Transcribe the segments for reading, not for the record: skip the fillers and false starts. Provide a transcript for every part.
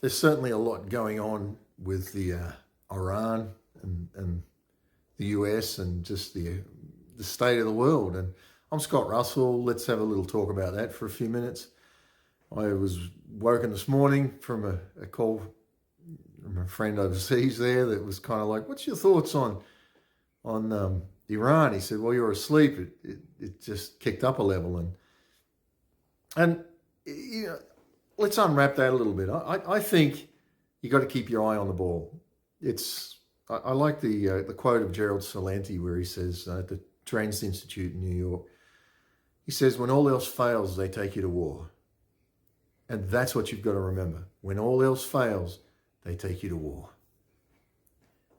There's certainly a lot going on with the Iran and the US and just the state of the world. And I'm Scott Russell. Let's have a little talk about that for a few minutes. I was woken this morning from a call from a friend overseas there that was kind of like, "What's your thoughts on Iran?" He said, "Well, you're asleep. It just kicked up a level." And you know, let's unwrap that a little bit. I think you got to keep your eye on the ball. I like the quote of Gerald Celente where he says at the Trends Institute in New York, he says, "When all else fails, they take you to war." And that's what you've got to remember. When all else fails, they take you to war.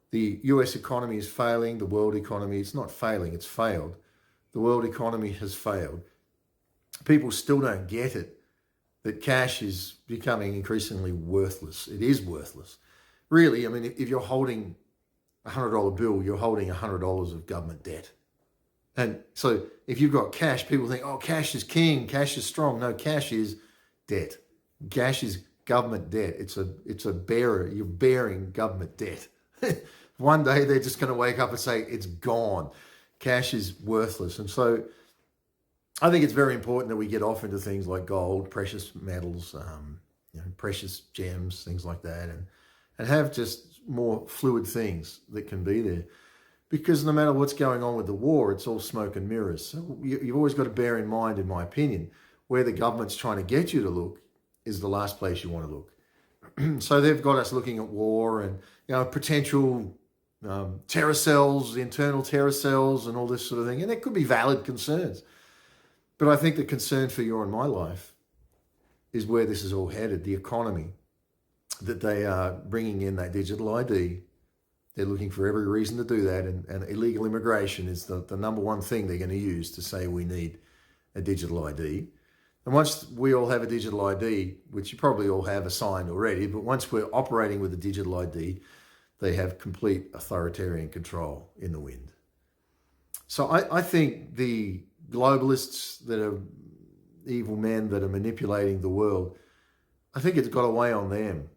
The US economy is failing. The world economy, it's not failing, it's failed. The world economy has failed. People still don't get it, that cash is becoming increasingly worthless. It is worthless. Really, I mean, if you're holding a $100 bill, you're holding $100 of government debt. And so if you've got cash, people think, oh, cash is king, cash is strong. No, cash is debt. Cash is government debt. It's a bearer. You're bearing government debt. One day they're just going to wake up and say it's gone. Cash is worthless. And so I think it's very important that we get off into things like gold, precious metals, precious gems, things like that, and have just more fluid things that can be there. Because no matter what's going on with the war, it's all smoke and mirrors. So you've always got to bear in mind, in my opinion, where the government's trying to get you to look is the last place you want to look. So they've got us looking at war and potential terror cells, internal terror cells, and all this sort of thing. And there could be valid concerns. But I think the concern for your and my life is where this is all headed, the economy, that they are bringing in that digital ID. They're looking for every reason to do that. And illegal immigration is the number one thing they're going to use to say we need a digital ID. And once we all have a digital ID, which you probably all have assigned already, but once we're operating with a digital ID, they have complete authoritarian control in the wind. So I think the globalists that are evil men that are manipulating the world, I think it's got away on them.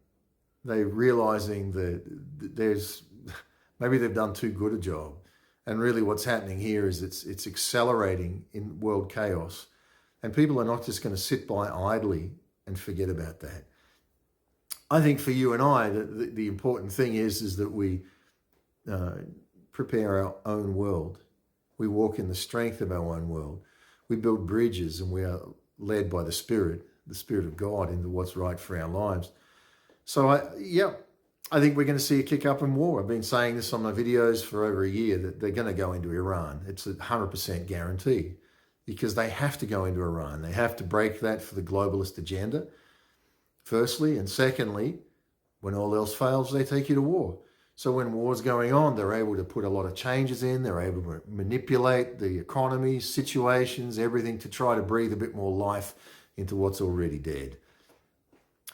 They're realizing that maybe they've done too good a job. And really what's happening here is it's accelerating in world chaos. And people are not just going to sit by idly and forget about that. I think for you and I, the important thing is that we prepare our own world. We walk in the strength of our own world. We build bridges and we are led by the Spirit of God into what's right for our lives. So I think we're going to see a kick up in war. I've been saying this on my videos for over a year that they're going to go into Iran. It's a 100% guarantee because they have to go into Iran. They have to break that for the globalist agenda, firstly. And secondly, when all else fails, they take you to war. So when war's going on, they're able to put a lot of changes in. They're able to manipulate the economy, situations, everything to try to breathe a bit more life into what's already dead.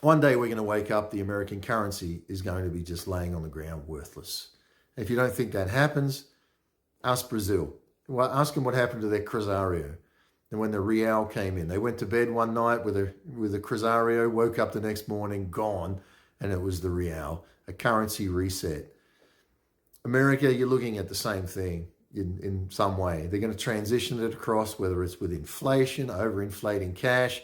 One day we're going to wake up, the American currency is going to be just laying on the ground worthless. And if you don't think that happens, ask Brazil. Well, ask them what happened to their Cruzeiro. And when the Real came in, they went to bed one night with a Cruzeiro, woke up the next morning, gone, and it was the Real, a currency reset. America, you're looking at the same thing in some way. They're going to transition it across, whether it's with inflation, overinflating cash,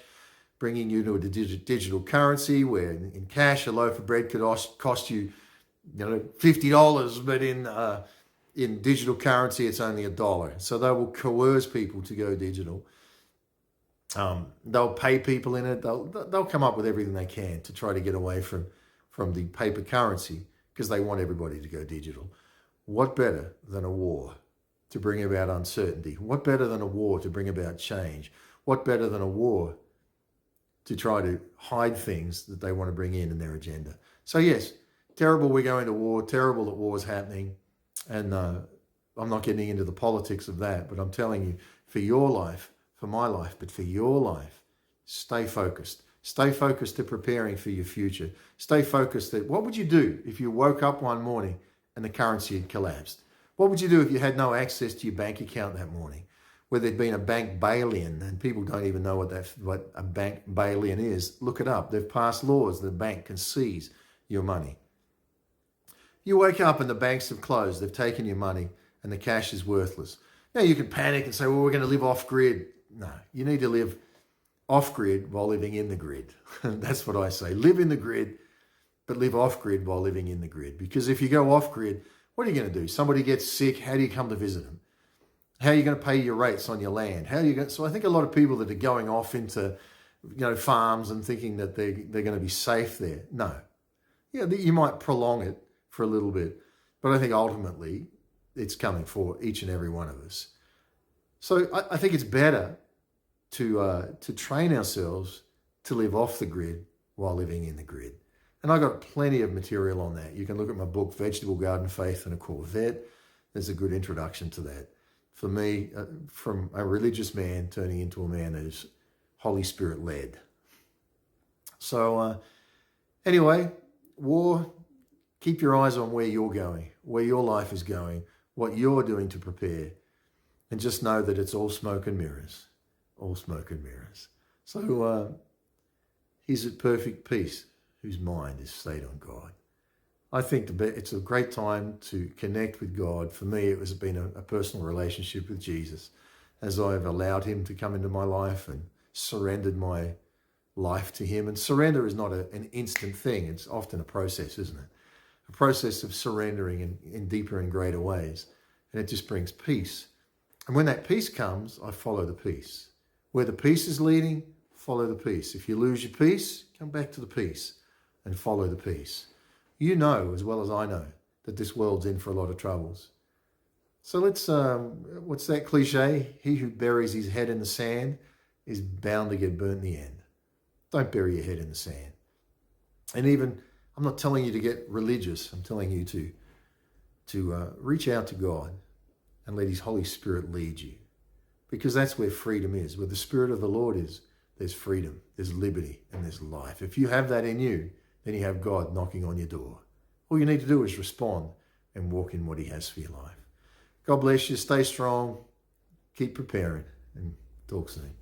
bringing you to a digital currency where in cash a loaf of bread could cost you $50, but in digital currency it's only $1. So they will coerce people to go digital. They'll pay people in it. They'll come up with everything they can to try to get away from the paper currency because they want everybody to go digital. What better than a war to bring about uncertainty? What better than a war to bring about change? What better than a war to try to hide things that they want to bring in their agenda? So yes, terrible we're going to war, terrible that war is happening. And I'm not getting into the politics of that, but I'm telling you, for your life, for my life, but for your life, stay focused. Stay focused to preparing for your future. Stay focused that what would you do if you woke up one morning and the currency had collapsed? What would you do if you had no access to your bank account that morning? where there'd been a bank bail-in, and people don't even know what a bank bail-in is. Look it up. They've passed laws that the bank can seize your money. You wake up and the banks have closed. They've taken your money and the cash is worthless. Now you can panic and say, well, we're going to live off-grid. No, you need to live off-grid while living in the grid. That's what I say. Live in the grid, but live off-grid while living in the grid. Because if you go off-grid, what are you going to do? Somebody gets sick. How do you come to visit them? How are you going to pay your rates on your land? How are you going? So I think a lot of people that are going off into, farms and thinking that they're going to be safe there. No. Yeah, you might prolong it for a little bit, but I think ultimately it's coming for each and every one of us. So I think it's better to train ourselves to live off the grid while living in the grid. And I got plenty of material on that. You can look at my book, Vegetable Garden Faith and a Corvette. There's a good introduction to that. For me, from a religious man turning into a man who's Holy Spirit led. So anyway, war, keep your eyes on where you're going, where your life is going, what you're doing to prepare. And just know that it's all smoke and mirrors, all smoke and mirrors. So he's at perfect peace, whose mind is stayed on God. I think it's a great time to connect with God. For me, it has been a personal relationship with Jesus as I've allowed him to come into my life and surrendered my life to him. And surrender is not an instant thing. It's often a process, isn't it? A process of surrendering in deeper and greater ways. And it just brings peace. And when that peace comes, I follow the peace. Where the peace is leading, follow the peace. If you lose your peace, come back to the peace and follow the peace. You know, as well as I know, that this world's in for a lot of troubles. So let's, what's that cliche? He who buries his head in the sand is bound to get burnt in the end. Don't bury your head in the sand. And even, I'm not telling you to get religious. I'm telling you to reach out to God and let his Holy Spirit lead you. Because that's where freedom is. Where the Spirit of the Lord is, there's freedom, there's liberty, and there's life. If you have that in you, then you have God knocking on your door. All you need to do is respond and walk in what he has for your life. God bless you. Stay strong. Keep preparing, and talk soon.